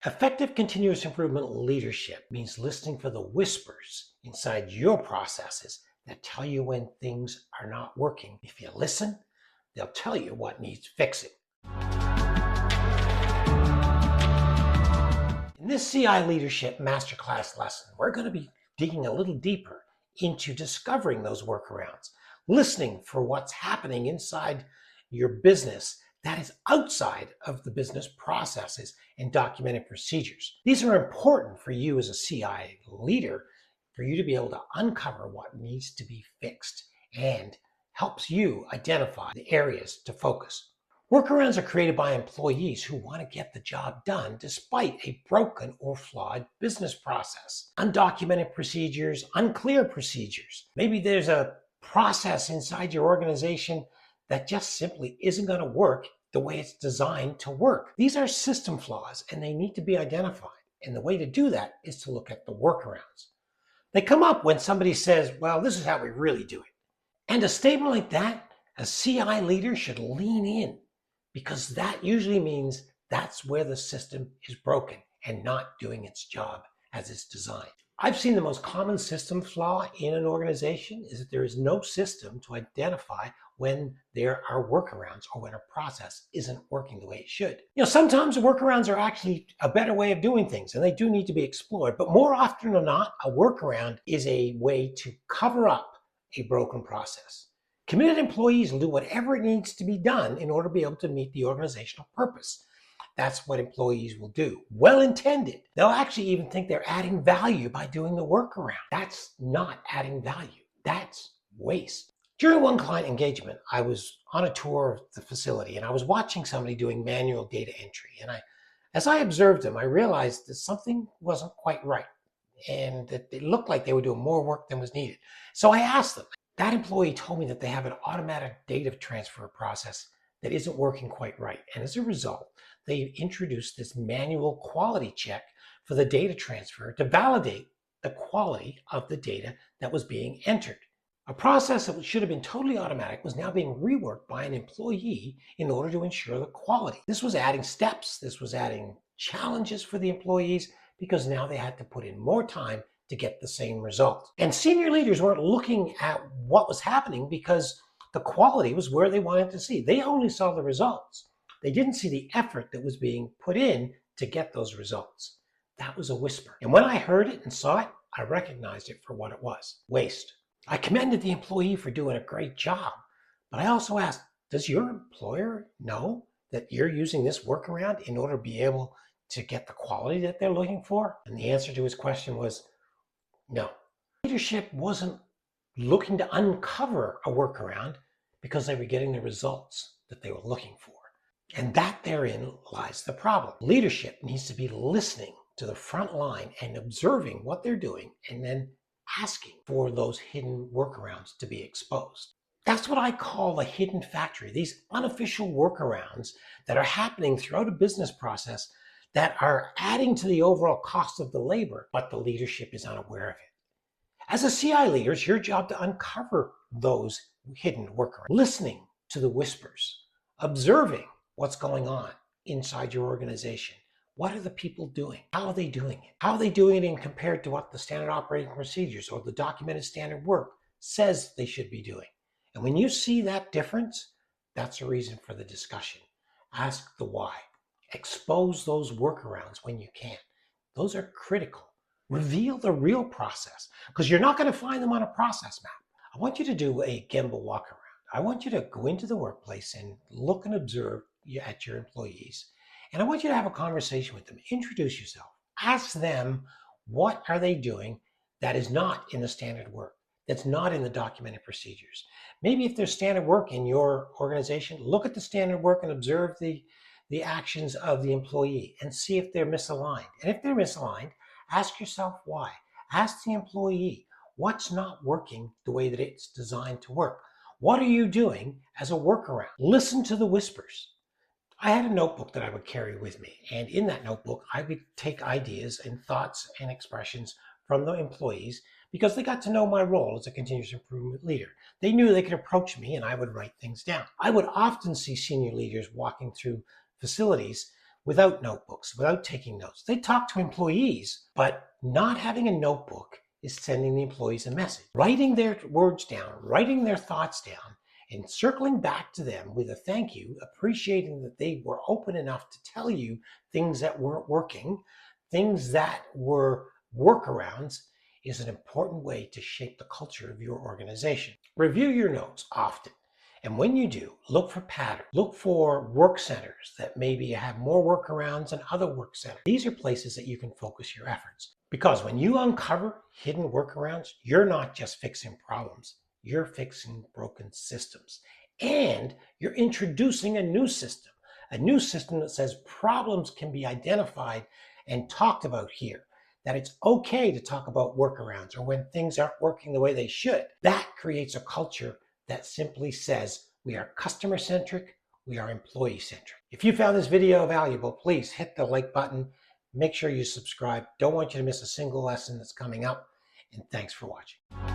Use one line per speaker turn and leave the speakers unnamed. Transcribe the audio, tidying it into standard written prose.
Effective continuous improvement leadership means listening for the whispers inside your processes that tell you when things are not working. If you listen, they'll tell you what needs fixing. In this CI Leadership Masterclass lesson, we're going to be digging a little deeper into discovering those workarounds, listening for what's happening inside your business that is outside of the business processes and documented procedures. These are important for you as a CI leader, for you to be able to uncover what needs to be fixed and helps you identify the areas to focus. Workarounds are created by employees who want to get the job done despite a broken or flawed business process. Undocumented procedures, unclear procedures. Maybe there's a process inside your organization that just simply isn't going to work the way it's designed to work. These are system flaws and they need to be identified. And the way to do that is to look at the workarounds. They come up when somebody says, well, this is how we really do it. And a statement like that, a CI leader should lean in, because that usually means that's where the system is broken and not doing its job as it's designed. I've seen the most common system flaw in an organization is that there is no system to identify when there are workarounds or when a process isn't working the way it should. Sometimes workarounds are actually a better way of doing things and they do need to be explored, but more often than not, a workaround is a way to cover up a broken process. Committed employees will do whatever it needs to be done in order to be able to meet the organizational purpose. That's what employees will do. Well-intended. They'll actually even think they're adding value by doing the workaround. That's not adding value. That's waste. During one client engagement, I was on a tour of the facility and I was watching somebody doing manual data entry. And as I observed them, I realized that something wasn't quite right and that it looked like they were doing more work than was needed. So I asked them. That employee told me that they have an automatic data transfer process that isn't working quite right. And as a result, they introduced this manual quality check for the data transfer to validate the quality of the data that was being entered. A process that should have been totally automatic was now being reworked by an employee in order to ensure the quality. This was adding steps, this was adding challenges for the employees because now they had to put in more time to get the same result. And senior leaders weren't looking at what was happening because the quality was where they wanted to see. They only saw the results. They didn't see the effort that was being put in to get those results. That was a whisper. And when I heard it and saw it, I recognized it for what it was: waste. I commended the employee for doing a great job, but I also asked, does your employer know that you're using this workaround in order to be able to get the quality that they're looking for? And the answer to his question was no. Leadership wasn't looking to uncover a workaround because they were getting the results that they were looking for. And that therein lies the problem. Leadership needs to be listening to the front line and observing what they're doing and then asking for those hidden workarounds to be exposed. That's what I call the hidden factory, these unofficial workarounds that are happening throughout a business process that are adding to the overall cost of the labor, but the leadership is unaware of it. As a CI leader, it's your job to uncover those hidden workarounds, listening to the whispers, observing what's going on inside your organization. What are the people doing? How are they doing it? How are they doing it in compared to what the standard operating procedures or the documented standard work says they should be doing? And when you see that difference, that's a reason for the discussion. Ask the why. Expose those workarounds when you can. Those are critical. Reveal the real process, because you're not going to find them on a process map. I want you to do a Gemba walk around. I want you to go into the workplace and look and observe at your employees. And I want you to have a conversation with them. Introduce yourself. Ask them, what are they doing that is not in the standard work, that's not in the documented procedures? Maybe if there's standard work in your organization, look at the standard work and observe the actions of the employee and see if they're misaligned. And if they're misaligned, ask yourself why. Ask the employee, what's not working the way that it's designed to work? What are you doing as a workaround? Listen to the whispers. I had a notebook that I would carry with me, and in that notebook, I would take ideas and thoughts and expressions from the employees because they got to know my role as a continuous improvement leader. They knew they could approach me and I would write things down. I would often see senior leaders walking through facilities without notebooks, without taking notes. They talk to employees, but not having a notebook is sending the employees a message. Writing their words down, writing their thoughts down, and circling back to them with a thank you, appreciating that they were open enough to tell you things that weren't working, things that were workarounds, is an important way to shape the culture of your organization. Review your notes often. And when you do, look for patterns. Look for work centers that maybe have more workarounds than other work centers. These are places that you can focus your efforts. Because when you uncover hidden workarounds, you're not just fixing problems. You're fixing broken systems. And you're introducing a new system that says problems can be identified and talked about here. That it's okay to talk about workarounds or when things aren't working the way they should. That creates a culture that simply says we are customer-centric, we are employee-centric. If you found this video valuable, please hit the like button. Make sure you subscribe. Don't want you to miss a single lesson that's coming up. And thanks for watching.